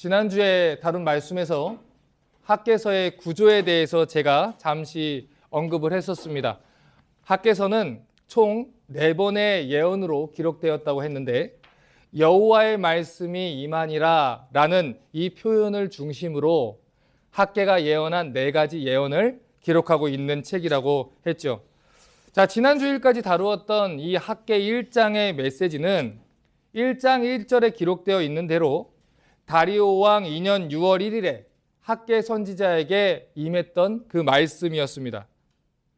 지난주에 다룬 말씀에서 학개서의 구조에 대해서 제가 잠시 언급을 했었습니다. 학개서는 총 4번의 예언으로 기록되었다고 했는데 여호와의 말씀이 임하니라 라는 이 표현을 중심으로 학개가 예언한 4가지 예언을 기록하고 있는 책이라고 했죠. 자, 지난주일까지 다루었던 이 학개 1장의 메시지는 1장 1절에 기록되어 있는 대로 다리오 왕 2년 6월 1일에 학개 선지자에게 임했던 그 말씀이었습니다.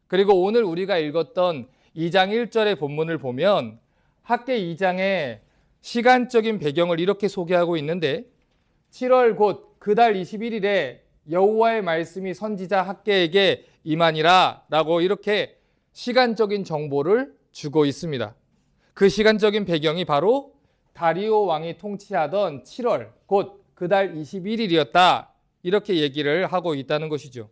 그리고 오늘 우리가 읽었던 2장 1절의 본문을 보면 학개 2장의 시간적인 배경을 이렇게 소개하고 있는데 7월 곧 그 달 21일에 여호와의 말씀이 선지자 학개에게 임하니라 라고 이렇게 시간적인 정보를 주고 있습니다. 그 시간적인 배경이 바로 다리오 왕이 통치하던 7월 곧 그 달 21일이었다 이렇게 얘기를 하고 있다는 것이죠.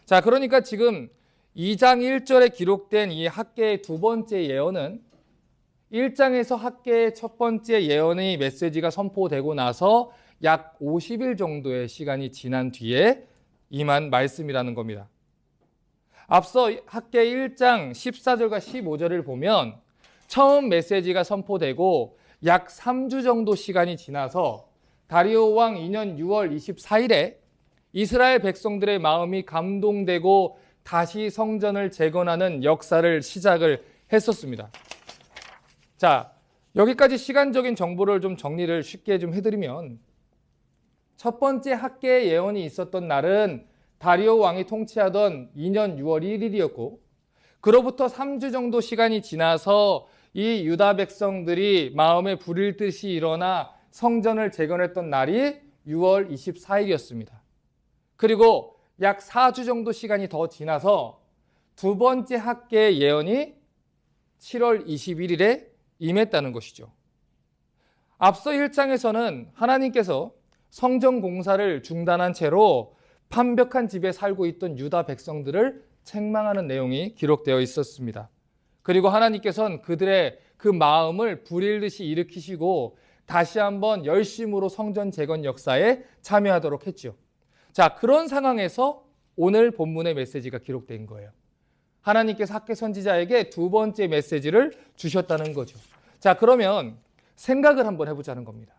자, 그러니까 지금 2장 1절에 기록된 이 학개의 두 번째 예언은 1장에서 학개의 첫 번째 예언의 메시지가 선포되고 나서 약 50일 정도의 시간이 지난 뒤에 임한 말씀이라는 겁니다. 앞서 학개 1장 14절과 15절을 보면 처음 메시지가 선포되고 약 3주 정도 시간이 지나서 다리오 왕 2년 6월 24일에 이스라엘 백성들의 마음이 감동되고 다시 성전을 재건하는 역사를 시작을 했었습니다. 자, 여기까지 시간적인 정보를 좀 정리를 쉽게 좀 해드리면 첫 번째 학개의 예언이 있었던 날은 다리오 왕이 통치하던 2년 6월 1일이었고 그로부터 3주 정도 시간이 지나서 이 유다 백성들이 마음에 불일 듯이 일어나 성전을 재건했던 날이 6월 24일이었습니다. 그리고 약 4주 정도 시간이 더 지나서 두 번째 학개의 예언이 7월 21일에 임했다는 것이죠. 앞서 1장에서는 하나님께서 성전 공사를 중단한 채로 판벽한 집에 살고 있던 유다 백성들을 책망하는 내용이 기록되어 있었습니다. 그리고 하나님께서는 그들의 그 마음을 불일듯이 일으키시고 다시 한번 열심으로 성전 재건 역사에 참여하도록 했죠. 자, 그런 상황에서 오늘 본문의 메시지가 기록된 거예요. 하나님께서 학개 선지자에게 두 번째 메시지를 주셨다는 거죠. 자, 그러면 생각을 한번 해보자는 겁니다.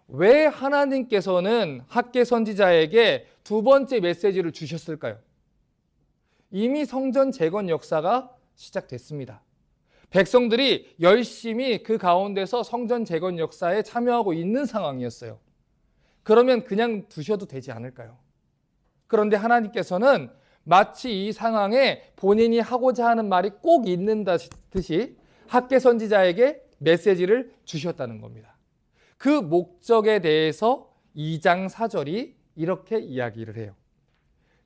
왜 하나님께서는 학개 선지자에게 두 번째 메시지를 주셨을까요? 이미 성전 재건 역사가 시작됐습니다. 백성들이 열심히 그 가운데서 성전 재건 역사에 참여하고 있는 상황이었어요. 그러면 그냥 두셔도 되지 않을까요? 그런데 하나님께서는 마치 이 상황에 본인이 하고자 하는 말이 꼭 있는 듯이 학개 선지자에게 메시지를 주셨다는 겁니다. 그 목적에 대해서 2장 4절이 이렇게 이야기를 해요.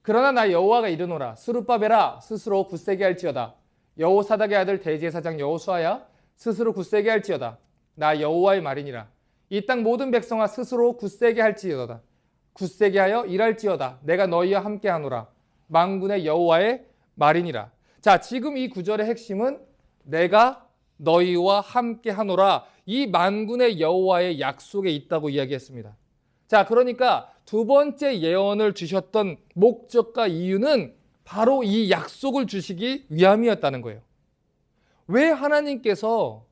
그러나 나 여호와가 이르노라 스룹바벨아 스스로 굳세게 할지어다. 여호사닥의 아들 대제사장 여호수아야 스스로 굳세게 할지어다. 나 여호와의 말이니라. 이 땅 모든 백성아 스스로 굳세게 할지어다. 굳세게 하여 일할지어다. 내가 너희와 함께하노라. 만군의 여호와의 말이니라. 자, 지금 이 구절의 핵심은 내가 너희와 함께하노라. 이 만군의 여호와의 약속에 있다고 이야기했습니다. 자, 그러니까 두 번째 예언을 주셨던 목적과 이유는 바로 이 약속을 주시기 위함이었다는 거예요. 왜 하나님께서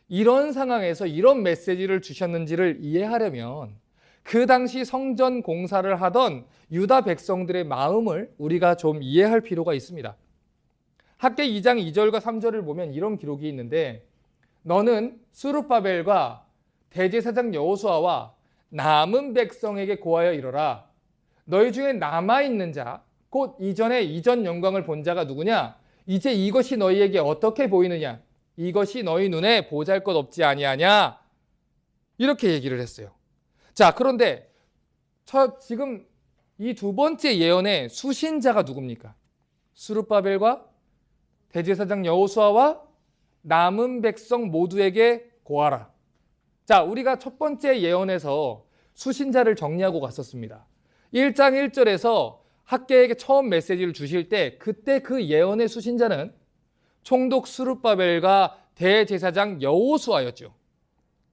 이런 상황에서 이런 메시지를 주셨는지를 이해하려면 그 당시 성전 공사를 하던 유다 백성들의 마음을 우리가 좀 이해할 필요가 있습니다. 학개 2장 2절과 3절을 보면 이런 기록이 있는데 너는 스룹바벨과 대제사장 여호수아와 남은 백성에게 고하여 이르라. 너희 중에 남아있는 자, 곧 이전에 이전 영광을 본 자가 누구냐? 이제 이것이 너희에게 어떻게 보이느냐? 이것이 너희 눈에 보잘것 없지 아니하냐? 이렇게 얘기를 했어요. 자, 그런데 지금 이 두 번째 예언의 수신자가 누굽니까? 스룹바벨과 대제사장 여호수아와 남은 백성 모두에게 고하라. 자, 우리가 첫 번째 예언에서 수신자를 정리하고 갔었습니다. 1장 1절에서 학개에게 처음 메시지를 주실 때 그때 그 예언의 수신자는 총독 스룹바벨과 대제사장 여호수아였죠.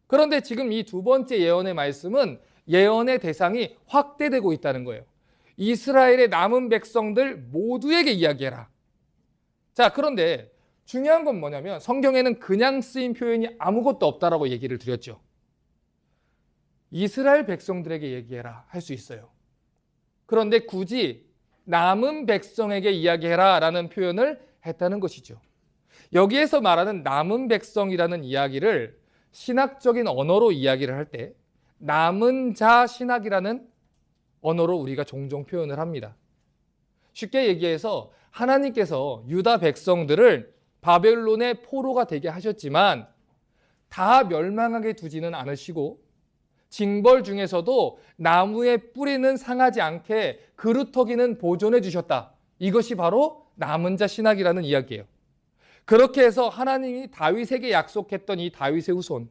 그런데 지금 이 두 번째 예언의 말씀은 예언의 대상이 확대되고 있다는 거예요. 이스라엘의 남은 백성들 모두에게 이야기해라. 자, 그런데 중요한 건 뭐냐면 성경에는 그냥 쓰인 표현이 아무것도 없다라고 얘기를 드렸죠. 이스라엘 백성들에게 얘기해라 할 수 있어요. 그런데 굳이 남은 백성에게 이야기해라 라는 표현을 했다는 것이죠. 여기에서 말하는 남은 백성이라는 이야기를 신학적인 언어로 이야기를 할 때 남은 자 신학이라는 언어로 우리가 종종 표현을 합니다. 쉽게 얘기해서 하나님께서 유다 백성들을 바벨론의 포로가 되게 하셨지만 다 멸망하게 두지는 않으시고 징벌 중에서도 나무의 뿌리는 상하지 않게 그루터기는 보존해 주셨다. 이것이 바로 남은 자 신학이라는 이야기예요. 그렇게 해서 하나님이 다윗에게 약속했던 이 다윗의 후손,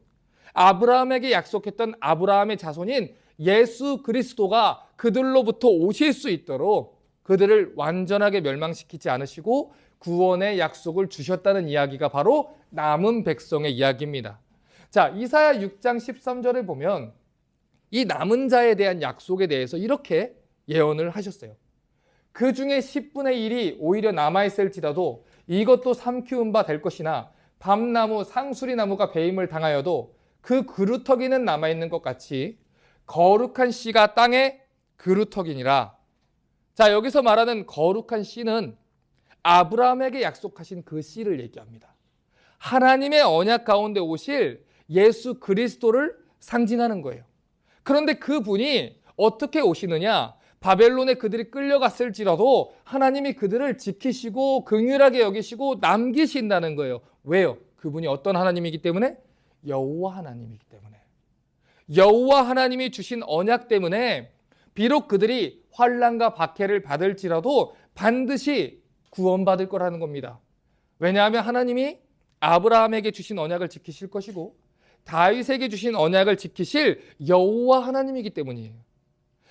아브라함에게 약속했던 아브라함의 자손인 예수 그리스도가 그들로부터 오실 수 있도록 그들을 완전하게 멸망시키지 않으시고 구원의 약속을 주셨다는 이야기가 바로 남은 백성의 이야기입니다. 자, 이사야 6장 13절을 보면 이 남은 자에 대한 약속에 대해서 이렇게 예언을 하셨어요. 그 중에 10분의 1이 오히려 남아있을지라도 이것도 삼키운 바 될 것이나 밤나무, 상수리 나무가 배임을 당하여도 그 그루터기는 남아있는 것 같이 거룩한 씨가 땅에 그루터기니라. 자, 여기서 말하는 거룩한 씨는 아브라함에게 약속하신 그 씨를 얘기합니다. 하나님의 언약 가운데 오실 예수 그리스도를 상징하는 거예요. 그런데 그분이 어떻게 오시느냐? 바벨론에 그들이 끌려갔을지라도 하나님이 그들을 지키시고 긍휼하게 여기시고 남기신다는 거예요. 왜요? 그분이 어떤 하나님이기 때문에? 여호와 하나님이기 때문에. 여호와 하나님이 주신 언약 때문에 비록 그들이 환난과 박해를 받을지라도 반드시 구원받을 거라는 겁니다. 왜냐하면 하나님이 아브라함에게 주신 언약을 지키실 것이고 다윗에게 주신 언약을 지키실 여호와 하나님이기 때문이에요.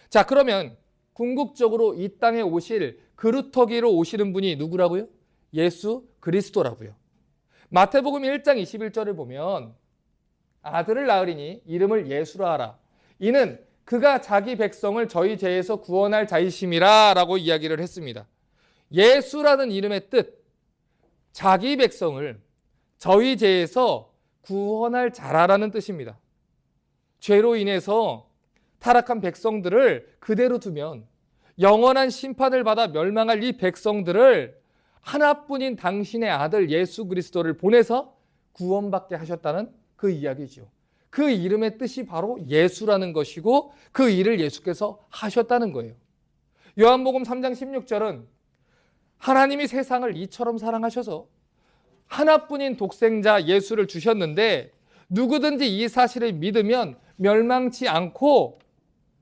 자, 그러면 궁극적으로 이 땅에 오실 그루터기로 오시는 분이 누구라고요? 예수 그리스도라고요. 마태복음 1장 21절을 보면 아들을 낳으리니 이름을 예수라 하라. 이는 그가 자기 백성을 저희 죄에서 구원할 자이심이라 라고 이야기를 했습니다. 예수라는 이름의 뜻, 자기 백성을 저희 죄에서 구원할 자라라는 뜻입니다. 죄로 인해서 타락한 백성들을 그대로 두면 영원한 심판을 받아 멸망할 이 백성들을 하나뿐인 당신의 아들 예수 그리스도를 보내서 구원받게 하셨다는 그 이야기죠. 그 이름의 뜻이 바로 예수라는 것이고 그 일을 예수께서 하셨다는 거예요. 요한복음 3장 16절은 하나님이 세상을 이처럼 사랑하셔서 하나뿐인 독생자 예수를 주셨는데 누구든지 이 사실을 믿으면 멸망치 않고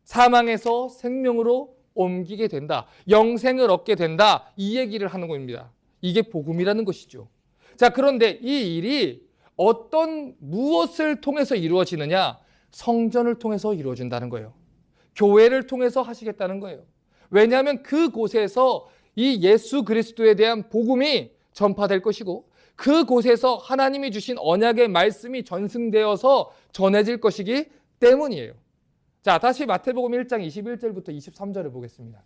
사망에서 생명으로 옮기게 된다. 영생을 얻게 된다. 이 얘기를 하는 겁니다. 이게 복음이라는 것이죠. 자, 그런데 이 일이 무엇을 통해서 이루어지느냐? 성전을 통해서 이루어진다는 거예요. 교회를 통해서 하시겠다는 거예요. 왜냐하면 그곳에서 이 예수 그리스도에 대한 복음이 전파될 것이고 그곳에서 하나님이 주신 언약의 말씀이 전승되어서 전해질 것이기 때문이에요. 자, 다시 마태복음 1장 21절부터 23절을 보겠습니다.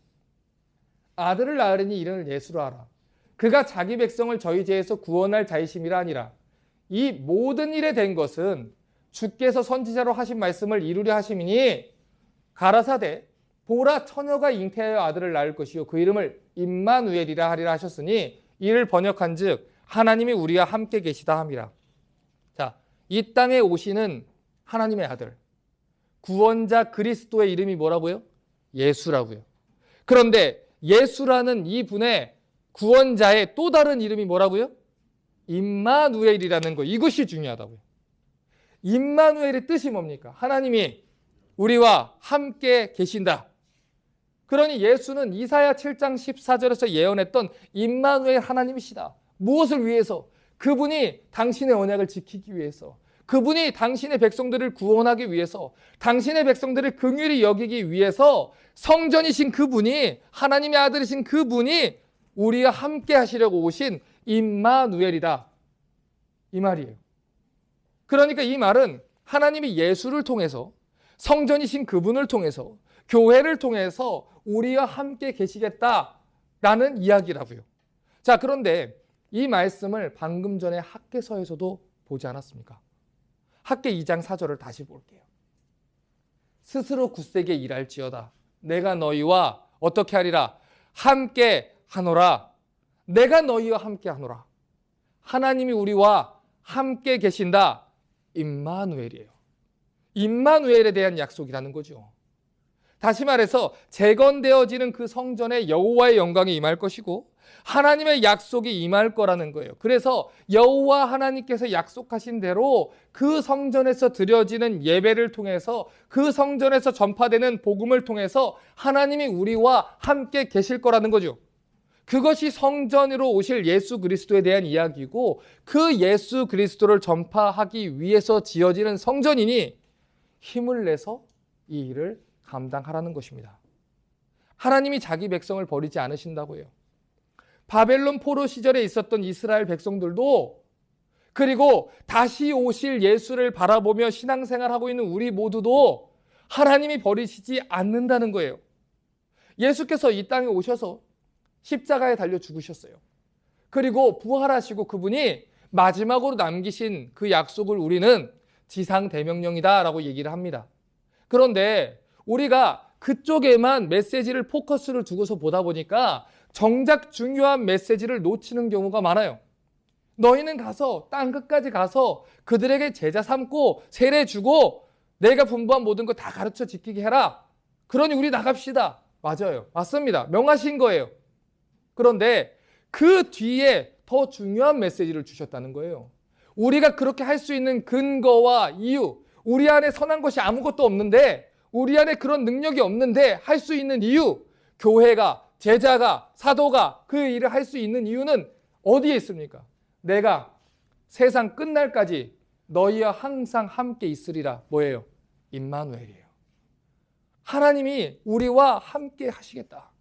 아들을 낳으리니 이름을 예수로 하라. 그가 자기 백성을 저희 죄에서 구원할 자이심이라 하니라. 이 모든 일에 된 것은 주께서 선지자로 하신 말씀을 이루려 하심이니 가라사대 보라 처녀가 잉태하여 아들을 낳을 것이요 그 이름을 임마누엘이라 하리라 하셨으니 이를 번역한즉 하나님이 우리와 함께 계시다 함이라. 자, 이 땅에 오시는 하나님의 아들 구원자 그리스도의 이름이 뭐라고요? 예수라고요. 그런데 예수라는 이 분의 구원자의 또 다른 이름이 뭐라고요? 임마누엘이라는 거. 이것이 중요하다고요. 임마누엘의 뜻이 뭡니까? 하나님이 우리와 함께 계신다. 그러니 예수는 이사야 7장 14절에서 예언했던 임마누엘 하나님이시다. 무엇을 위해서? 그분이 당신의 언약을 지키기 위해서, 그분이 당신의 백성들을 구원하기 위해서, 당신의 백성들을 긍휼히 여기기 위해서 성전이신 그분이, 하나님의 아들이신 그분이 우리와 함께 하시려고 오신 임마누엘이다. 이 말이에요. 그러니까 이 말은 하나님이 예수를 통해서 성전이신 그분을 통해서, 교회를 통해서 우리와 함께 계시겠다라는 이야기라고요. 자, 그런데 이 말씀을 방금 전에 학개서에서도 보지 않았습니까? 학개 2장 4절을 다시 볼게요. 스스로 굳세게 일할지어다. 내가 너희와 어떻게 하리라? 함께 하노라. 내가 너희와 함께 하노라. 하나님이 우리와 함께 계신다. 임마누엘이에요. 임마누엘에 대한 약속이라는 거죠. 다시 말해서 재건되어지는 그 성전에 여호와의 영광이 임할 것이고 하나님의 약속이 임할 거라는 거예요. 그래서 여호와 하나님께서 약속하신 대로 그 성전에서 드려지는 예배를 통해서, 그 성전에서 전파되는 복음을 통해서 하나님이 우리와 함께 계실 거라는 거죠. 그것이 성전으로 오실 예수 그리스도에 대한 이야기고, 그 예수 그리스도를 전파하기 위해서 지어지는 성전이니 힘을 내서 이 일을 감당하라는 것입니다. 하나님이 자기 백성을 버리지 않으신다고 해요. 바벨론 포로 시절에 있었던 이스라엘 백성들도, 그리고 다시 오실 예수를 바라보며 신앙생활하고 있는 우리 모두도 하나님이 버리시지 않는다는 거예요. 예수께서 이 땅에 오셔서 십자가에 달려 죽으셨어요. 그리고 부활하시고 그분이 마지막으로 남기신 그 약속을 우리는 지상대명령이다라고 얘기를 합니다. 그런데 우리가 그쪽에만 메시지를 포커스를 두고서 보다 보니까 정작 중요한 메시지를 놓치는 경우가 많아요. 너희는 가서 땅 끝까지 가서 그들에게 제자 삼고 세례 주고 내가 분부한 모든 거 다 가르쳐 지키게 해라. 그러니 우리 나갑시다. 맞아요. 맞습니다. 명하신 거예요. 그런데 그 뒤에 더 중요한 메시지를 주셨다는 거예요. 우리가 그렇게 할 수 있는 근거와 이유, 우리 안에 선한 것이 아무것도 없는데, 우리 안에 그런 능력이 없는데 할 수 있는 이유, 교회가, 제자가, 사도가 그 일을 할 수 있는 이유는 어디에 있습니까? 내가 세상 끝날까지 너희와 항상 함께 있으리라. 뭐예요? 임마누엘이에요. 하나님이 우리와 함께 하시겠다.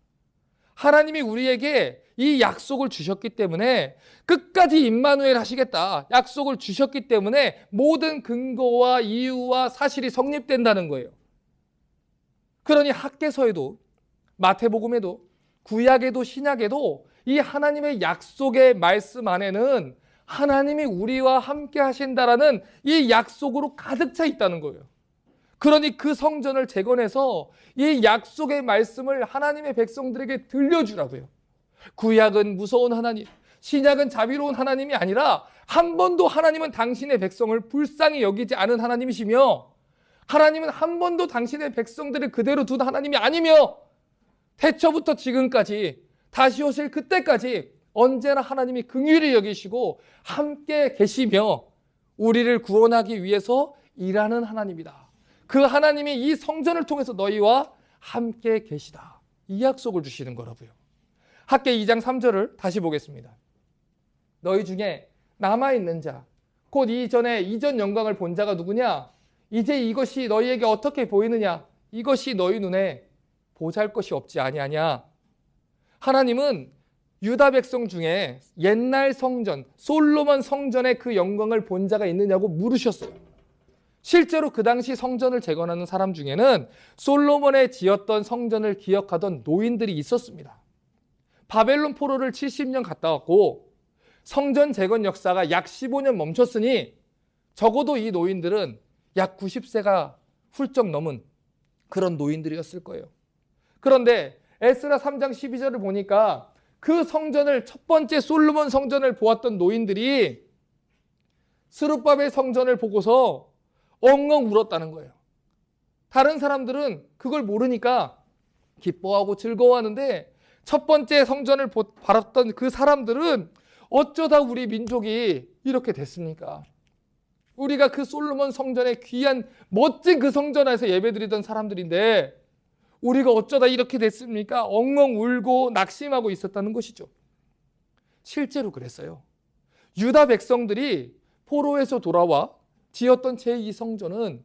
하나님이 우리에게 이 약속을 주셨기 때문에 끝까지 임마누엘 하시겠다. 약속을 주셨기 때문에 모든 근거와 이유와 사실이 성립된다는 거예요. 그러니 학개서에도, 마태복음에도, 구약에도 신약에도 이 하나님의 약속의 말씀 안에는 하나님이 우리와 함께 하신다라는 이 약속으로 가득 차 있다는 거예요. 그러니 그 성전을 재건해서 이 약속의 말씀을 하나님의 백성들에게 들려주라고요. 구약은 무서운 하나님, 신약은 자비로운 하나님이 아니라 한 번도 하나님은 당신의 백성을 불쌍히 여기지 않은 하나님이시며, 하나님은 한 번도 당신의 백성들을 그대로 둔 하나님이 아니며, 태초부터 지금까지 다시 오실 그때까지 언제나 하나님이 긍휼히 여기시고 함께 계시며 우리를 구원하기 위해서 일하는 하나님이다. 그 하나님이 이 성전을 통해서 너희와 함께 계시다. 이 약속을 주시는 거라고요. 학개 2장 3절을 다시 보겠습니다. 너희 중에 남아있는 자, 곧 이전 영광을 본 자가 누구냐? 이제 이것이 너희에게 어떻게 보이느냐? 이것이 너희 눈에 보잘것이 없지 아니하냐? 하나님은 유다 백성 중에 옛날 성전, 솔로몬 성전의 그 영광을 본 자가 있느냐고 물으셨어요. 실제로 그 당시 성전을 재건하는 사람 중에는 솔로몬의 지었던 성전을 기억하던 노인들이 있었습니다. 바벨론 포로를 70년 갔다 왔고 성전 재건 역사가 약 15년 멈췄으니 적어도 이 노인들은 약 90세가 훌쩍 넘은 그런 노인들이었을 거예요. 그런데 에스라 3장 12절을 보니까 그 성전을, 첫 번째 솔로몬 성전을 보았던 노인들이 스룹바벨 성전을 보고서 엉엉 울었다는 거예요. 다른 사람들은 그걸 모르니까 기뻐하고 즐거워하는데 첫 번째 성전을 바랐던 그 사람들은 어쩌다 우리 민족이 이렇게 됐습니까? 우리가 그 솔로몬 성전의 귀한 멋진 그 성전 안에서 예배드리던 사람들인데 우리가 어쩌다 이렇게 됐습니까? 엉엉 울고 낙심하고 있었다는 것이죠. 실제로 그랬어요. 유다 백성들이 포로에서 돌아와 지었던 제2성전은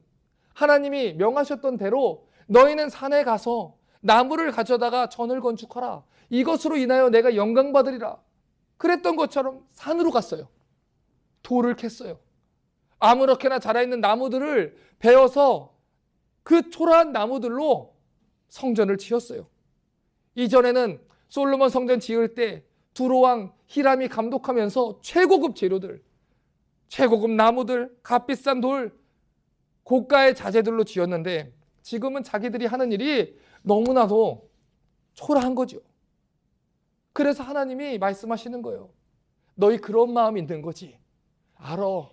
하나님이 명하셨던 대로 너희는 산에 가서 나무를 가져다가 전을 건축하라. 이것으로 인하여 내가 영광 받으리라. 그랬던 것처럼 산으로 갔어요. 돌을 캤어요. 아무렇게나 자라있는 나무들을 베어서 그 초라한 나무들로 성전을 지었어요. 이전에는 솔로몬 성전 지을 때 두로왕 히람이 감독하면서 최고급 재료들, 최고급 나무들, 값비싼 돌, 고가의 자재들로 지었는데 지금은 자기들이 하는 일이 너무나도 초라한 거죠. 그래서 하나님이 말씀하시는 거예요. 너희 그런 마음이 있는 거지. 알아.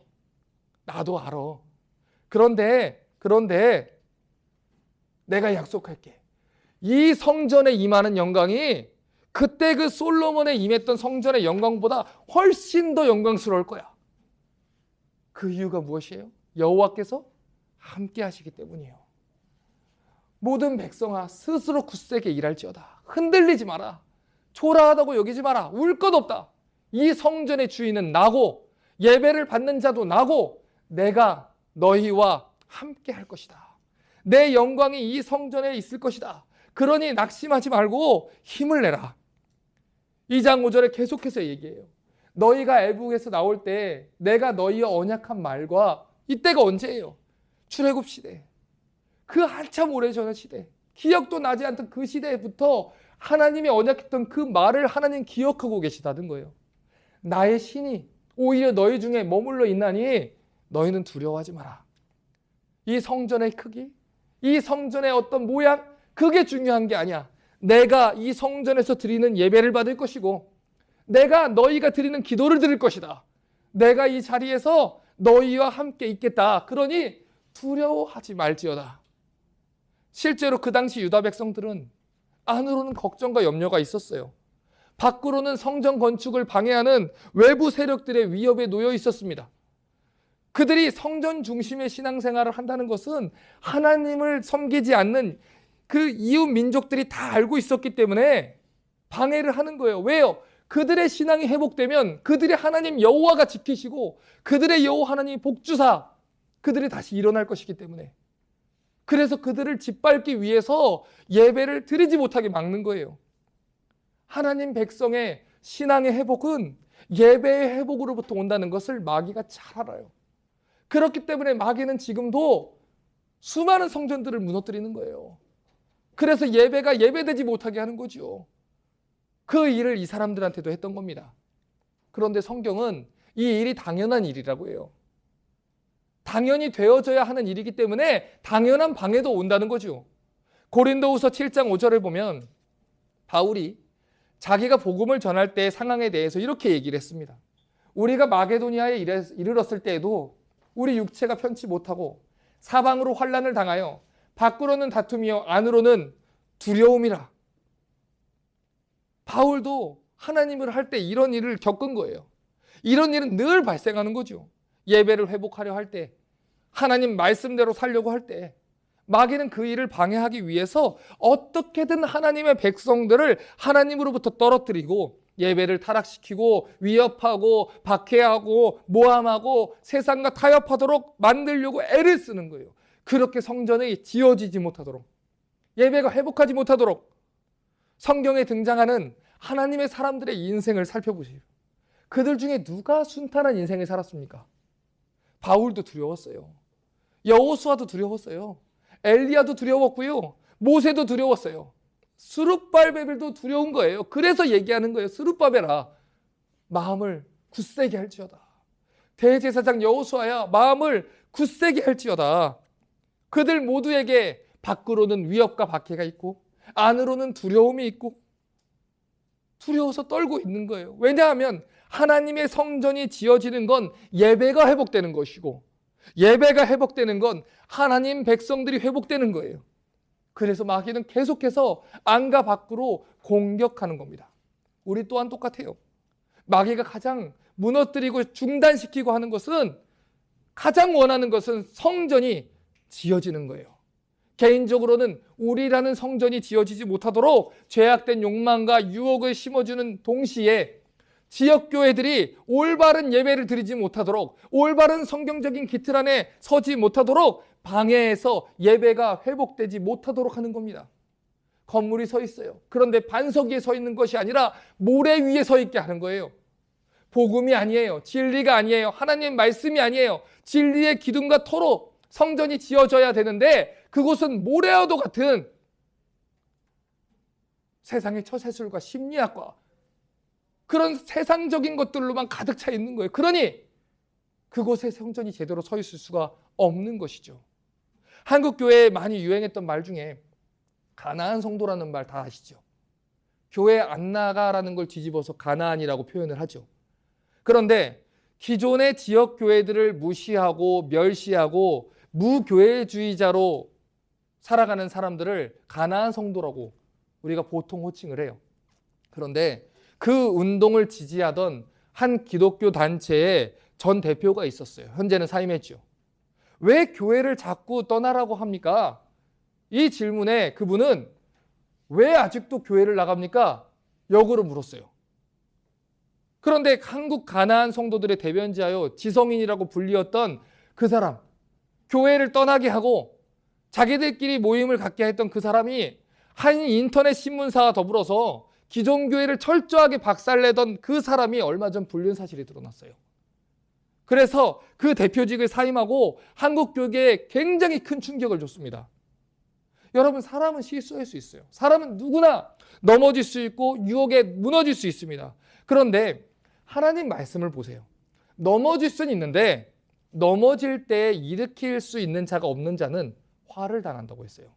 나도 알아. 그런데 내가 약속할게. 이 성전에 임하는 영광이 그때 그 솔로몬에 임했던 성전의 영광보다 훨씬 더 영광스러울 거야. 그 이유가 무엇이에요? 여호와께서 함께 하시기 때문이에요. 모든 백성아 스스로 굳세게 일할지어다. 흔들리지 마라. 초라하다고 여기지 마라. 울 것 없다. 이 성전의 주인은 나고 예배를 받는 자도 나고 내가 너희와 함께 할 것이다. 내 영광이 이 성전에 있을 것이다. 그러니 낙심하지 말고 힘을 내라. 2장 5절에 계속해서 얘기해요. 너희가 애국에서 나올 때 내가 너희와 언약한 말과 이때가 언제예요? 출애굽 시대. 그 한참 오래전의 시대. 기억도 나지 않던 그 시대부터 하나님이 언약했던 그 말을 하나님 기억하고 계시다는 거예요. 나의 신이 오히려 너희 중에 머물러 있나니 너희는 두려워하지 마라. 이 성전의 크기, 이 성전의 어떤 모양, 그게 중요한 게 아니야. 내가 이 성전에서 드리는 예배를 받을 것이고 내가 너희가 드리는 기도를 드릴 것이다. 내가 이 자리에서 너희와 함께 있겠다. 그러니 두려워하지 말지어다. 실제로 그 당시 유다 백성들은 안으로는 걱정과 염려가 있었어요. 밖으로는 성전 건축을 방해하는 외부 세력들의 위협에 놓여 있었습니다. 그들이 성전 중심의 신앙생활을 한다는 것은 하나님을 섬기지 않는 그 이웃 민족들이 다 알고 있었기 때문에 방해를 하는 거예요. 왜요? 그들의 신앙이 회복되면 그들의 하나님 여호와가 지키시고 그들의 여호와 하나님이 복주사 그들이 다시 일어날 것이기 때문에 그래서 그들을 짓밟기 위해서 예배를 드리지 못하게 막는 거예요. 하나님 백성의 신앙의 회복은 예배의 회복으로부터 온다는 것을 마귀가 잘 알아요. 그렇기 때문에 마귀는 지금도 수많은 성전들을 무너뜨리는 거예요. 그래서 예배가 예배되지 못하게 하는 거죠. 그 일을 이 사람들한테도 했던 겁니다. 그런데 성경은 이 일이 당연한 일이라고 해요. 당연히 되어져야 하는 일이기 때문에 당연한 방해도 온다는 거죠. 고린도후서 7장 5절을 보면 바울이 자기가 복음을 전할 때의 상황에 대해서 이렇게 얘기를 했습니다. 우리가 마게도니아에 이르렀을 때에도 우리 육체가 편치 못하고 사방으로 환난을 당하여 밖으로는 다툼이요 안으로는 두려움이라. 바울도 하나님을 할 때 이런 일을 겪은 거예요. 이런 일은 늘 발생하는 거죠. 예배를 회복하려 할 때, 하나님 말씀대로 살려고 할 때 마귀는 그 일을 방해하기 위해서 어떻게든 하나님의 백성들을 하나님으로부터 떨어뜨리고 예배를 타락시키고 위협하고 박해하고 모함하고 세상과 타협하도록 만들려고 애를 쓰는 거예요. 그렇게 성전이 지어지지 못하도록, 예배가 회복하지 못하도록. 성경에 등장하는 하나님의 사람들의 인생을 살펴보세요. 그들 중에 누가 순탄한 인생을 살았습니까? 바울도 두려웠어요. 여호수아도 두려웠어요. 엘리야도 두려웠고요. 모세도 두려웠어요. 스룹바벨도 두려운 거예요. 그래서 얘기하는 거예요. 스룹바벨아, 마음을 굳세게 할지어다. 대제사장 여호수아야, 마음을 굳세게 할지어다. 그들 모두에게 밖으로는 위협과 박해가 있고 안으로는 두려움이 있고 두려워서 떨고 있는 거예요. 왜냐하면 하나님의 성전이 지어지는 건 예배가 회복되는 것이고 예배가 회복되는 건 하나님 백성들이 회복되는 거예요. 그래서 마귀는 계속해서 안과 밖으로 공격하는 겁니다. 우리 또한 똑같아요. 마귀가 가장 무너뜨리고 중단시키고 하는 것은, 가장 원하는 것은 성전이 지어지는 거예요. 개인적으로는 우리라는 성전이 지어지지 못하도록 죄악된 욕망과 유혹을 심어주는 동시에 지역교회들이 올바른 예배를 드리지 못하도록, 올바른 성경적인 기틀 안에 서지 못하도록 방해해서 예배가 회복되지 못하도록 하는 겁니다. 건물이 서 있어요. 그런데 반석 위에 서 있는 것이 아니라 모래 위에 서 있게 하는 거예요. 복음이 아니에요. 진리가 아니에요. 하나님 말씀이 아니에요. 진리의 기둥과 터로 성전이 지어져야 되는데 그곳은 모래와도 같은 세상의 처세술과 심리학과 그런 세상적인 것들로만 가득 차 있는 거예요. 그러니 그곳에 성전이 제대로 서 있을 수가 없는 것이죠. 한국 교회에 많이 유행했던 말 중에 가나안 성도라는 말 다 아시죠? 교회 안 나가라는 걸 뒤집어서 가나안이라고 표현을 하죠. 그런데 기존의 지역 교회들을 무시하고 멸시하고 무교회주의자로 살아가는 사람들을 가나안 성도라고 우리가 보통 호칭을 해요. 그런데 그 운동을 지지하던 한 기독교 단체의 전 대표가 있었어요. 현재는 사임했죠. 왜 교회를 자꾸 떠나라고 합니까? 이 질문에 그분은 왜 아직도 교회를 나갑니까? 역으로 물었어요. 그런데 한국 가나안 성도들의 대변자요, 지성인이라고 불리었던 그 사람, 교회를 떠나게 하고 자기들끼리 모임을 갖게 했던 그 사람이 한 인터넷 신문사와 더불어서 기존 교회를 철저하게 박살내던 그 사람이 얼마 전 불륜 사실이 드러났어요. 그래서 그 대표직을 사임하고 한국 교계에 굉장히 큰 충격을 줬습니다. 여러분, 사람은 실수할 수 있어요. 사람은 누구나 넘어질 수 있고 유혹에 무너질 수 있습니다. 그런데 하나님 말씀을 보세요. 넘어질 수는 있는데 넘어질 때 일으킬 수 있는 자가 없는 자는 화를 당한다고 했어요.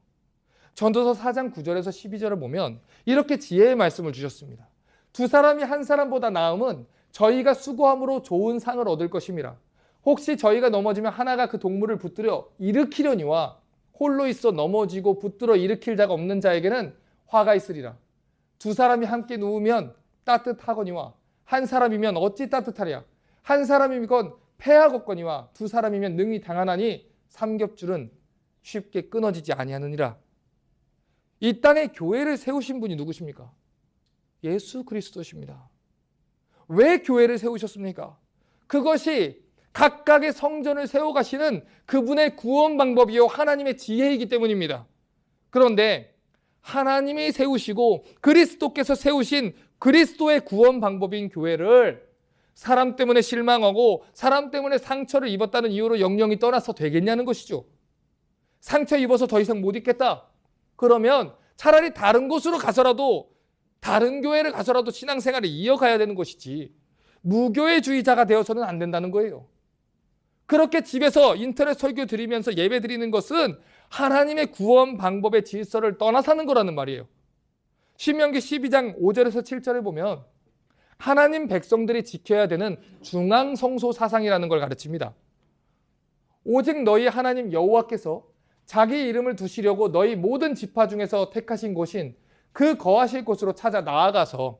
전도서 4장 9절에서 12절을 보면 이렇게 지혜의 말씀을 주셨습니다. 두 사람이 한 사람보다 나음은 저희가 수고함으로 좋은 상을 얻을 것임이라. 혹시 저희가 넘어지면 하나가 그 동물을 붙들어 일으키려니와 홀로 있어 넘어지고 붙들어 일으킬 자가 없는 자에게는 화가 있으리라. 두 사람이 함께 누우면 따뜻하거니와 한 사람이면 어찌 따뜻하랴. 한 사람이건 패하겠거니와 두 사람이면 능히 당하나니 삼겹줄은 쉽게 끊어지지 아니하느니라. 이 땅에 교회를 세우신 분이 누구십니까? 예수 그리스도십니다. 왜 교회를 세우셨습니까? 그것이 각각의 성전을 세워가시는 그분의 구원 방법이요 하나님의 지혜이기 때문입니다. 그런데 하나님이 세우시고 그리스도께서 세우신 그리스도의 구원 방법인 교회를 사람 때문에 실망하고 사람 때문에 상처를 입었다는 이유로 영영이 떠나서 되겠냐는 것이죠. 상처 입어서 더 이상 못 있겠다. 그러면 차라리 다른 곳으로 가서라도 다른 교회를 가서라도 신앙생활을 이어가야 되는 것이지 무교회주의자가 되어서는 안 된다는 거예요. 그렇게 집에서 인터넷 설교 드리면서 예배 드리는 것은 하나님의 구원 방법의 질서를 떠나사는 거라는 말이에요. 신명기 12장 5절에서 7절에 보면 하나님 백성들이 지켜야 되는 중앙성소 사상이라는 걸 가르칩니다. 오직 너희 하나님 여호와께서 자기 이름을 두시려고 너희 모든 지파 중에서 택하신 곳인 그 거하실 곳으로 찾아 나아가서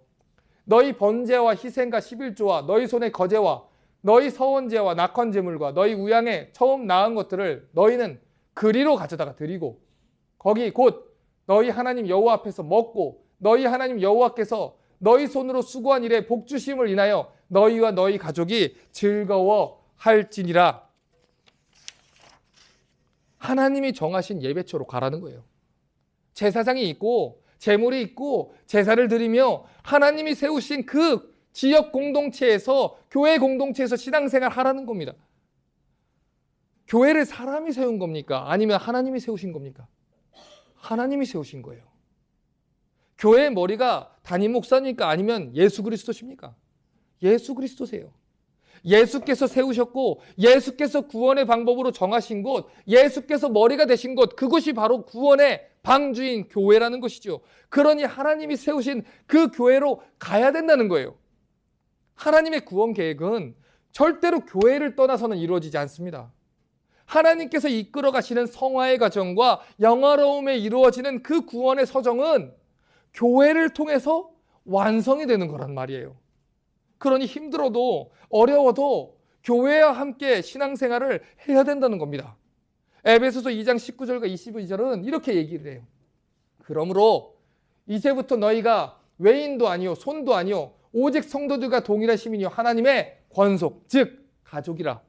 너희 번제와 희생과 11조와 너희 손의 거제와 너희 서원제와 낙헌제물과 너희 우양에 처음 낳은 것들을 너희는 그리로 가져다가 드리고 거기 곧 너희 하나님 여호와 앞에서 먹고 너희 하나님 여호와께서 너희 손으로 수고한 일에 복주심을 인하여 너희와 너희 가족이 즐거워할지니라. 하나님이 정하신 예배처로 가라는 거예요. 제사장이 있고 제물이 있고 제사를 드리며 하나님이 세우신 그 지역 공동체에서 교회 공동체에서 신앙생활 하라는 겁니다. 교회를 사람이 세운 겁니까? 아니면 하나님이 세우신 겁니까? 하나님이 세우신 거예요. 교회의 머리가 담임 목사니까 아니면 예수 그리스도십니까? 예수 그리스도세요. 예수께서 세우셨고 예수께서 구원의 방법으로 정하신 곳, 예수께서 머리가 되신 곳, 그것이 바로 구원의 방주인 교회라는 것이죠. 그러니 하나님이 세우신 그 교회로 가야 된다는 거예요. 하나님의 구원 계획은 절대로 교회를 떠나서는 이루어지지 않습니다. 하나님께서 이끌어 가시는 성화의 과정과 영화로움에 이루어지는 그 구원의 서정은 교회를 통해서 완성이 되는 거란 말이에요. 그러니 힘들어도 어려워도 교회와 함께 신앙생활을 해야 된다는 겁니다. 에베소서 2장 19절과 22절은 이렇게 얘기를 해요. 그러므로 이제부터 너희가 외인도 아니요 손도 아니요 오직 성도들과 동일한 시민이요 하나님의 권속 즉 가족이라.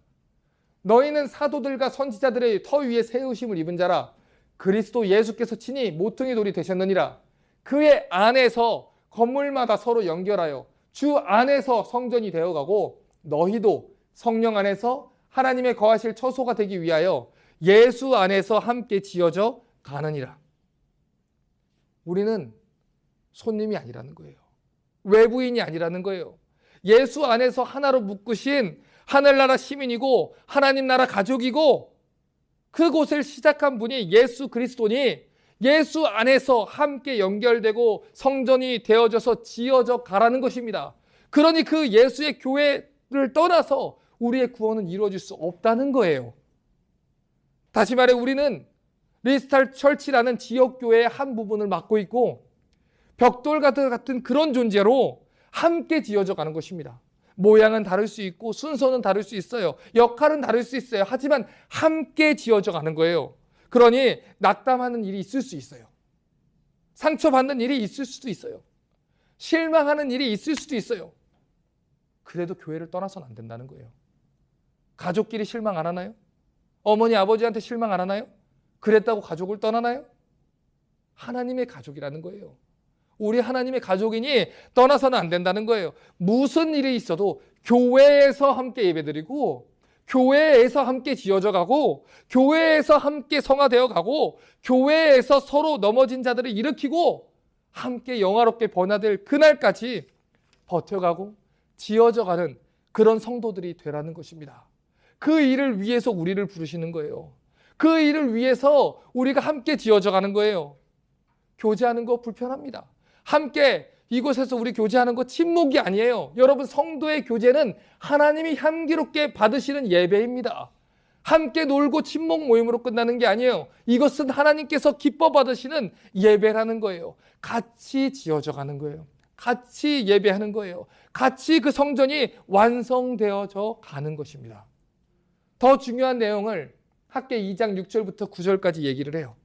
너희는 사도들과 선지자들의 터 위에 세우심을 입은 자라. 그리스도 예수께서 친히 모퉁이 돌이 되셨느니라. 그의 안에서 건물마다 서로 연결하여 주 안에서 성전이 되어가고 너희도 성령 안에서 하나님의 거하실 처소가 되기 위하여 예수 안에서 함께 지어져 가느니라. 우리는 손님이 아니라는 거예요. 외부인이 아니라는 거예요. 예수 안에서 하나로 묶으신 하늘나라 시민이고 하나님 나라 가족이고, 그곳을 시작한 분이 예수 그리스도니 예수 안에서 함께 연결되고 성전이 되어져서 지어져 가라는 것입니다. 그러니 그 예수의 교회를 떠나서 우리의 구원은 이루어질 수 없다는 거예요. 다시 말해 우리는 리스탈 철치라는 지역교회의 한 부분을 맡고 있고 벽돌 같은 그런 존재로 함께 지어져 가는 것입니다. 모양은 다를 수 있고 순서는 다를 수 있어요. 역할은 다를 수 있어요. 하지만 함께 지어져 가는 거예요. 그러니 낙담하는 일이 있을 수 있어요. 상처받는 일이 있을 수도 있어요. 실망하는 일이 있을 수도 있어요. 그래도 교회를 떠나서는 안 된다는 거예요. 가족끼리 실망 안 하나요? 어머니 아버지한테 실망 안 하나요? 그랬다고 가족을 떠나나요? 하나님의 가족이라는 거예요. 우리 하나님의 가족이니 떠나서는 안 된다는 거예요. 무슨 일이 있어도 교회에서 함께 예배드리고 교회에서 함께 지어져 가고 교회에서 함께 성화되어 가고 교회에서 서로 넘어진 자들을 일으키고 함께 영화롭게 변화될 그날까지 버텨가고 지어져 가는 그런 성도들이 되라는 것입니다. 그 일을 위해서 우리를 부르시는 거예요. 그 일을 위해서 우리가 함께 지어져 가는 거예요. 교제하는 거 불편합니다. 함께 이곳에서 우리 교제하는 거 침묵이 아니에요. 여러분, 성도의 교제는 하나님이 향기롭게 받으시는 예배입니다. 함께 놀고 친목 모임으로 끝나는 게 아니에요. 이것은 하나님께서 기뻐 받으시는 예배라는 거예요. 같이 지어져 가는 거예요. 같이 예배하는 거예요. 같이 그 성전이 완성되어져 가는 것입니다. 더 중요한 내용을 학개 2장 6절부터 9절까지 얘기를 해요.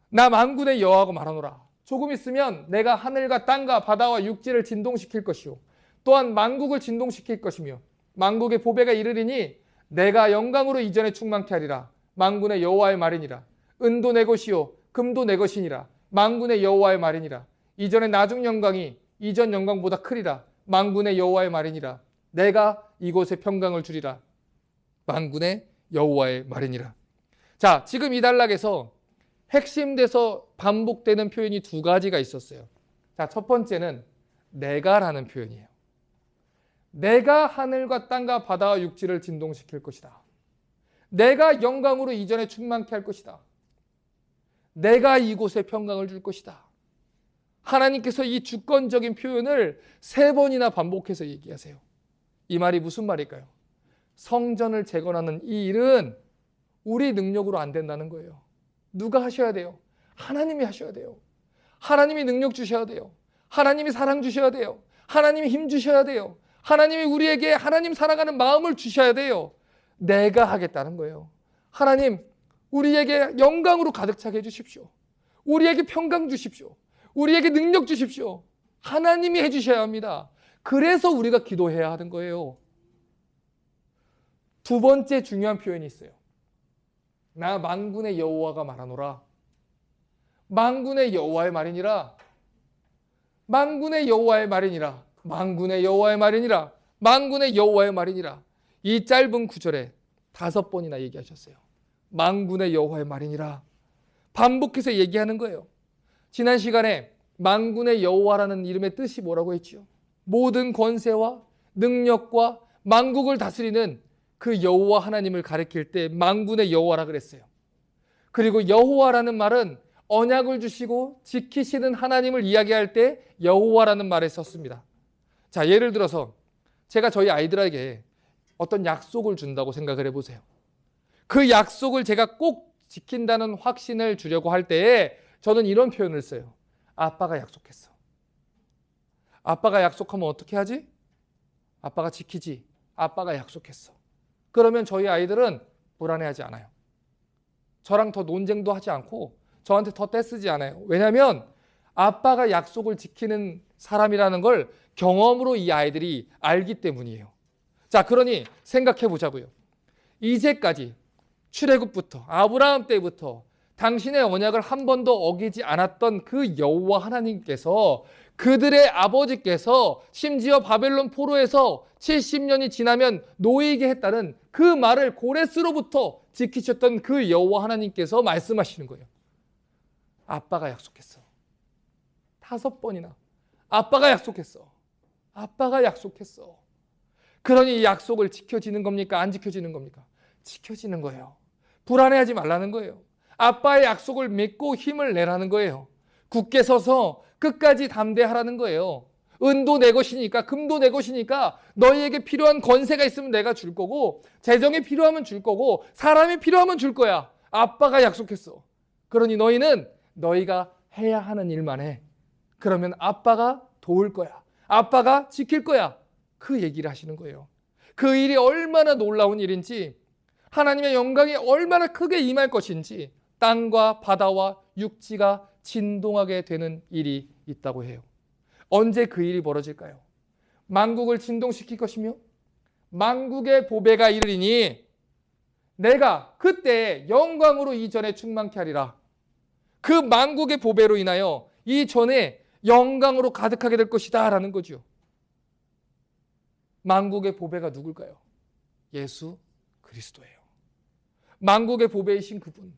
나 만군의 여호와가 말하노라. 조금 있으면 내가 하늘과 땅과 바다와 육지를 진동시킬 것이요 또한 만국을 진동시킬 것이며 만국의 보배가 이르리니 내가 영광으로 이전에 충만케 하리라. 만군의 여호와의 말이니라. 은도 내 것이요 금도 내 것이니라. 만군의 여호와의 말이니라. 이전의 나중 영광이 이전 영광보다 크리라. 만군의 여호와의 말이니라. 내가 이곳에 평강을 주리라. 만군의 여호와의 말이니라. 자, 지금 이 단락에서 핵심돼서 반복되는 표현이 두 가지가 있었어요. 자, 첫 번째는 내가라는 표현이에요. 내가 하늘과 땅과 바다와 육지를 진동시킬 것이다. 내가 영광으로 이전에 충만케 할 것이다. 내가 이곳에 평강을 줄 것이다. 하나님께서 이 주권적인 표현을 3번이나 반복해서 얘기하세요. 이 말이 무슨 말일까요? 성전을 재건하는 이 일은 우리 능력으로 안 된다는 거예요. 누가 하셔야 돼요? 하나님이 하셔야 돼요. 하나님이 능력 주셔야 돼요. 하나님이 사랑 주셔야 돼요. 하나님이 힘 주셔야 돼요. 하나님이 우리에게 하나님 사랑하는 마음을 주셔야 돼요. 내가 하겠다는 거예요. 하나님, 우리에게 영광으로 가득 차게 해주십시오. 우리에게 평강 주십시오. 우리에게 능력 주십시오. 하나님이 해주셔야 합니다. 그래서 우리가 기도해야 하는 거예요. 두 번째 중요한 표현이 있어요. 나 만군의 여호와가 말하노라. 만군의 여호와의 말이니라. 만군의 여호와의 말이니라. 만군의 여호와의 말이니라. 만군의 여호와의 말이니라. 이 짧은 구절에 5번이나 얘기하셨어요. 만군의 여호와의 말이니라. 반복해서 얘기하는 거예요. 지난 시간에 만군의 여호와라는 이름의 뜻이 뭐라고 했지요? 모든 권세와 능력과 만국을 다스리는 그 여호와 하나님을 가리킬 때 만군의 여호와라 그랬어요. 그리고 여호와라는 말은 언약을 주시고 지키시는 하나님을 이야기할 때 여호와라는 말을 썼습니다. 자, 예를 들어서 제가 저희 아이들에게 어떤 약속을 준다고 생각을 해보세요. 그 약속을 제가 꼭 지킨다는 확신을 주려고 할 때에 저는 이런 표현을 써요. 아빠가 약속했어. 아빠가 약속하면 어떻게 하지? 아빠가 지키지. 아빠가 약속했어. 그러면 저희 아이들은 불안해하지 않아요. 저랑 더 논쟁도 하지 않고 저한테 더 떼쓰지 않아요. 왜냐하면 아빠가 약속을 지키는 사람이라는 걸 경험으로 이 아이들이 알기 때문이에요. 자, 그러니 생각해 보자고요. 이제까지 출애굽부터 아브라함 때부터 당신의 언약을 한 번도 어기지 않았던 그 여호와 하나님께서 그들의 아버지께서 심지어 바벨론 포로에서 70년이 지나면 놓이게 했다는 그 말을 고레스로부터 지키셨던 그 여호와 하나님께서 말씀하시는 거예요. 아빠가 약속했어. 5번이나. 아빠가 약속했어. 아빠가 약속했어. 그러니 이 약속을 지켜지는 겁니까? 안 지켜지는 겁니까? 지켜지는 거예요. 불안해하지 말라는 거예요. 아빠의 약속을 믿고 힘을 내라는 거예요. 굳게 서서 끝까지 담대하라는 거예요. 은도 내 것이니까, 금도 내 것이니까 너희에게 필요한 권세가 있으면 내가 줄 거고, 재정이 필요하면 줄 거고, 사람이 필요하면 줄 거야. 아빠가 약속했어. 그러니 너희는 너희가 해야 하는 일만 해. 그러면 아빠가 도울 거야. 아빠가 지킬 거야. 그 얘기를 하시는 거예요. 그 일이 얼마나 놀라운 일인지, 하나님의 영광이 얼마나 크게 임할 것인지, 땅과 바다와 육지가 진동하게 되는 일이 있다고 해요. 언제 그 일이 벌어질까요? 만국을 진동시킬 것이며 만국의 보배가 이르리니 내가 그때 영광으로 이전에 충만케 하리라. 그 만국의 보배로 인하여 이전에 영광으로 가득하게 될 것이다 라는 거죠. 만국의 보배가 누굴까요? 예수 그리스도예요. 만국의 보배이신 그분,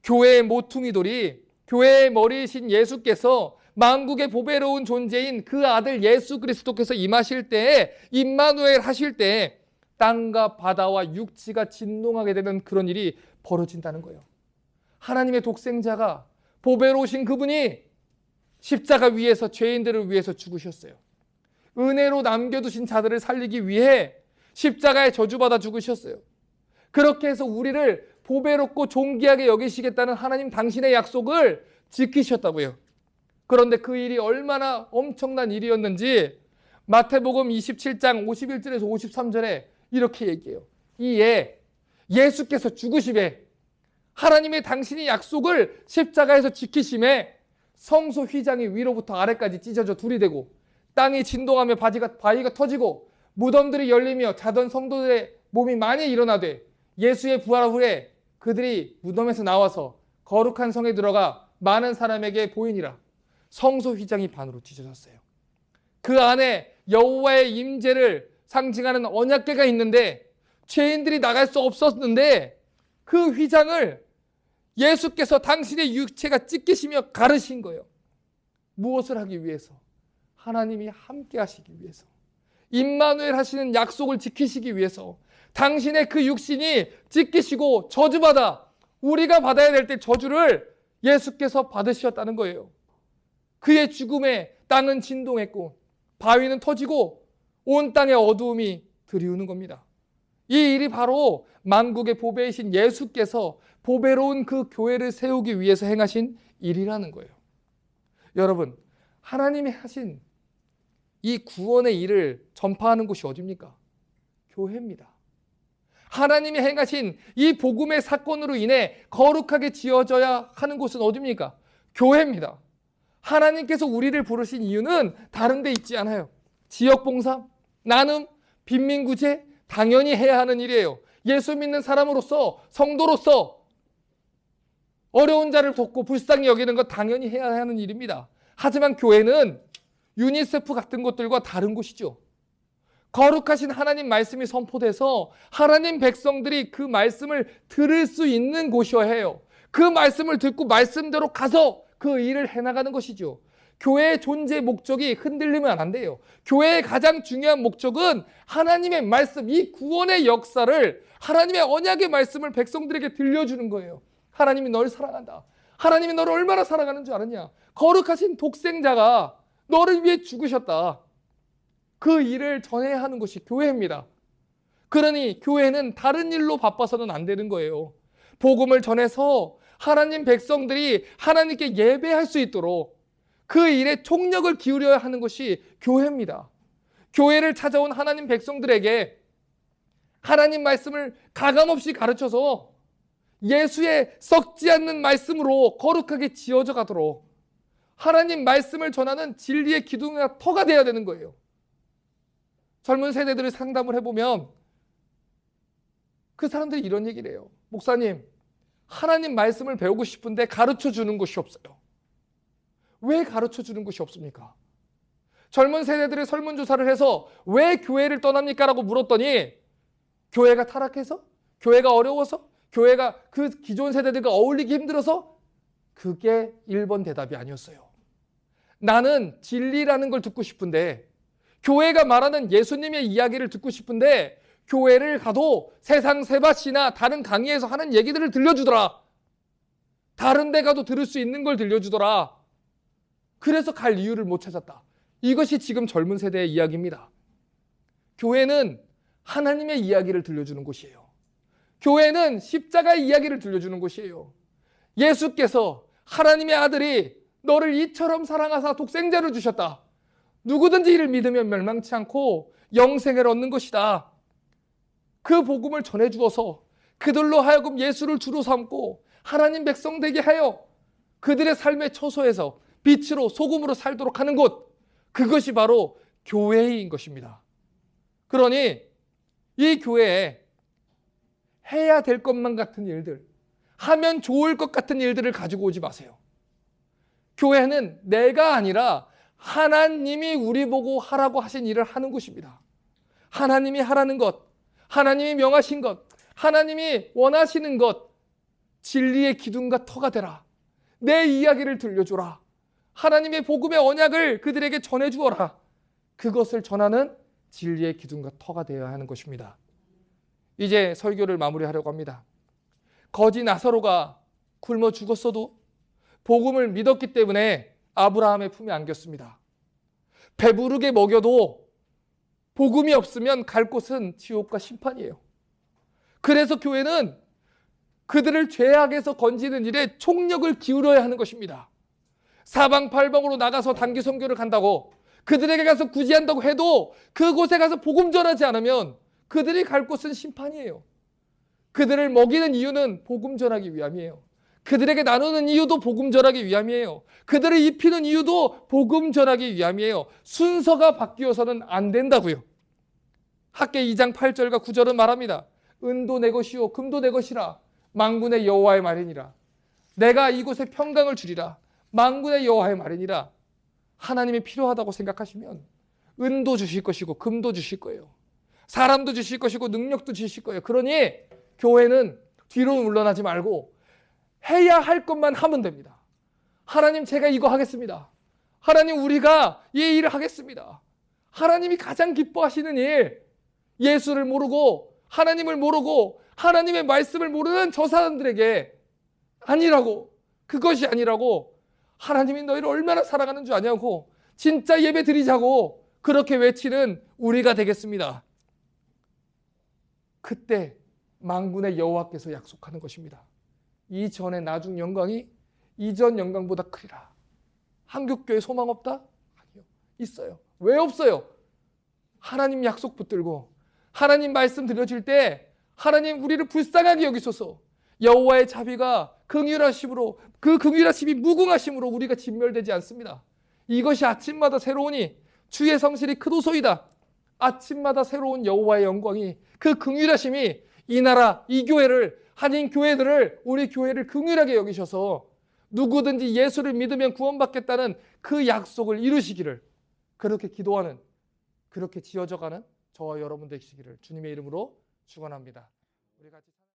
교회의 모퉁이돌이, 교회의 머리이신 예수께서 만국의 보배로운 존재인 그 아들 예수 그리스도께서 임하실 때에, 임마누엘 하실 때에 땅과 바다와 육지가 진동하게 되는 그런 일이 벌어진다는 거예요. 하나님의 독생자가, 보배로우신 그분이 십자가 위에서 죄인들을 위해서 죽으셨어요. 은혜로 남겨두신 자들을 살리기 위해 십자가에 저주받아 죽으셨어요. 그렇게 해서 우리를 보배롭고 존귀하게 여기시겠다는 하나님 당신의 약속을 지키셨다고요. 그런데 그 일이 얼마나 엄청난 일이었는지 마태복음 27장 51절에서 53절에 이렇게 얘기해요. 이에 예수께서 죽으심에, 하나님의 당신이 약속을 십자가에서 지키심에 성소 휘장이 위로부터 아래까지 찢어져 둘이 되고, 땅이 진동하며 바위가 터지고, 무덤들이 열리며 자던 성도들의 몸이 많이 일어나되, 예수의 부활 후에 그들이 무덤에서 나와서 거룩한 성에 들어가 많은 사람에게 보이니라. 성소 휘장이 반으로 찢어졌어요. 그 안에 여호와의 임재를 상징하는 언약궤가 있는데 죄인들이 나갈 수 없었는데, 그 휘장을 예수께서 당신의 육체가 찢기시며 가르신 거예요. 무엇을 하기 위해서? 하나님이 함께 하시기 위해서, 임마누엘 하시는 약속을 지키시기 위해서, 당신의 그 육신이 찢기시고 저주받아 우리가 받아야 될 때 저주를 예수께서 받으셨다는 거예요. 그의 죽음에 땅은 진동했고 바위는 터지고 온 땅에 어두움이 들이우는 겁니다. 이 일이 바로 만국의 보배이신 예수께서 보배로운 그 교회를 세우기 위해서 행하신 일이라는 거예요. 여러분, 하나님이 하신 이 구원의 일을 전파하는 곳이 어디입니까? 교회입니다. 하나님이 행하신 이 복음의 사건으로 인해 거룩하게 지어져야 하는 곳은 어디입니까? 교회입니다. 하나님께서 우리를 부르신 이유는 다른 데 있지 않아요. 지역봉사, 나눔, 빈민구제 당연히 해야 하는 일이에요. 예수 믿는 사람으로서, 성도로서 어려운 자를 돕고 불쌍히 여기는 것 당연히 해야 하는 일입니다. 하지만 교회는 유니세프 같은 것들과 다른 곳이죠. 거룩하신 하나님 말씀이 선포돼서 하나님 백성들이 그 말씀을 들을 수 있는 곳이어야 해요. 그 말씀을 듣고 말씀대로 가서 그 일을 해나가는 것이죠. 교회의 존재 목적이 흔들리면 안 돼요. 교회의 가장 중요한 목적은 하나님의 말씀, 이 구원의 역사를, 하나님의 언약의 말씀을 백성들에게 들려주는 거예요. 하나님이 널 사랑한다. 하나님이 너를 얼마나 사랑하는 줄 아느냐. 거룩하신 독생자가 너를 위해 죽으셨다. 그 일을 전해야 하는 것이 교회입니다. 그러니 교회는 다른 일로 바빠서는 안 되는 거예요. 복음을 전해서 하나님 백성들이 하나님께 예배할 수 있도록 그 일에 총력을 기울여야 하는 것이 교회입니다. 교회를 찾아온 하나님 백성들에게 하나님 말씀을 가감없이 가르쳐서 예수의 썩지 않는 말씀으로 거룩하게 지어져 가도록 하나님 말씀을 전하는 진리의 기둥이나 터가 되어야 되는 거예요. 젊은 세대들을 상담을 해보면 그 사람들이 이런 얘기를 해요. 목사님, 하나님 말씀을 배우고 싶은데 가르쳐 주는 곳이 없어요. 왜 가르쳐 주는 곳이 없습니까? 젊은 세대들의 설문조사를 해서 왜 교회를 떠납니까? 라고 물었더니 교회가 타락해서? 교회가 어려워서? 교회가 그 기존 세대들과 어울리기 힘들어서? 그게 1번 대답이 아니었어요. 나는 진리라는 걸 듣고 싶은데, 교회가 말하는 예수님의 이야기를 듣고 싶은데, 교회를 가도 세상 세바시나 다른 강의에서 하는 얘기들을 들려주더라. 다른 데 가도 들을 수 있는 걸 들려주더라. 그래서 갈 이유를 못 찾았다. 이것이 지금 젊은 세대의 이야기입니다. 교회는 하나님의 이야기를 들려주는 곳이에요. 교회는 십자가의 이야기를 들려주는 곳이에요. 예수께서 하나님의 아들이 너를 이처럼 사랑하사 독생자를 주셨다. 누구든지 이를 믿으면 멸망치 않고 영생을 얻는 것이다. 그 복음을 전해주어서 그들로 하여금 예수를 주로 삼고 하나님 백성 되게 하여 그들의 삶의 처소에서 빛으로 소금으로 살도록 하는 곳, 그것이 바로 교회인 것입니다. 그러니 이 교회에 해야 될 것만 같은 일들, 하면 좋을 것 같은 일들을 가지고 오지 마세요. 교회는 내가 아니라 하나님이 우리 보고 하라고 하신 일을 하는 곳입니다. 하나님이 하라는 것, 하나님이 명하신 것, 하나님이 원하시는 것, 진리의 기둥과 터가 되라. 내 이야기를 들려주라. 하나님의 복음의 언약을 그들에게 전해주어라. 그것을 전하는 진리의 기둥과 터가 되어야 하는 것입니다. 이제 설교를 마무리하려고 합니다. 거지 나사로가 굶어 죽었어도 복음을 믿었기 때문에 아브라함의 품에 안겼습니다. 배부르게 먹여도 복음이 없으면 갈 곳은 지옥과 심판이에요. 그래서 교회는 그들을 죄악에서 건지는 일에 총력을 기울여야 하는 것입니다. 사방팔방으로 나가서 단기 선교를 간다고, 그들에게 가서 구제한다고 해도 그곳에 가서 복음 전하지 않으면 그들이 갈 곳은 심판이에요. 그들을 먹이는 이유는 복음 전하기 위함이에요. 그들에게 나누는 이유도 복음 전하기 위함이에요. 그들을 입히는 이유도 복음 전하기 위함이에요. 순서가 바뀌어서는 안 된다고요. 학개 2장 8절과 9절은 말합니다. 은도 내 것이요 금도 내 것이라 만군의 여호와의 말이니라. 내가 이곳에 평강을 주리라. 만군의 여호와의 말이니라. 하나님이 필요하다고 생각하시면 은도 주실 것이고 금도 주실 거예요. 사람도 주실 것이고 능력도 주실 거예요. 그러니 교회는 뒤로 물러나지 말고 해야 할 것만 하면 됩니다. 하나님, 제가 이거 하겠습니다. 하나님, 우리가 이 일을 하겠습니다. 하나님이 가장 기뻐하시는 일, 예수를 모르고 하나님을 모르고 하나님의 말씀을 모르는 저 사람들에게 아니라고, 그것이 아니라고, 하나님이 너희를 얼마나 사랑하는 줄 아냐고 진짜 예배 드리자고 그렇게 외치는 우리가 되겠습니다. 그때 만군의 여호와께서 약속하는 것입니다. 이전의 나중 영광이 이전 영광보다 크리라. 한국교회 소망 없다? 아니요, 있어요. 왜 없어요? 하나님 약속 붙들고 하나님 말씀 들려줄 때 하나님 우리를 불쌍하게 여기소서. 여호와의 자비가 긍휼하심으로, 그 긍휼하심이 무궁하심으로 우리가 진멸되지 않습니다. 이것이 아침마다 새로우니 주의 성실이 크도소이다. 아침마다 새로운 여호와의 영광이, 그 긍휼하심이 이 나라, 이 교회를, 한인 교회들을, 우리 교회를 긍휼하게 여기셔서 누구든지 예수를 믿으면 구원받겠다는 그 약속을 이루시기를, 그렇게 기도하는, 그렇게 지어져가는 저와 여러분 되시기를 주님의 이름으로 축원합니다. 우리 같이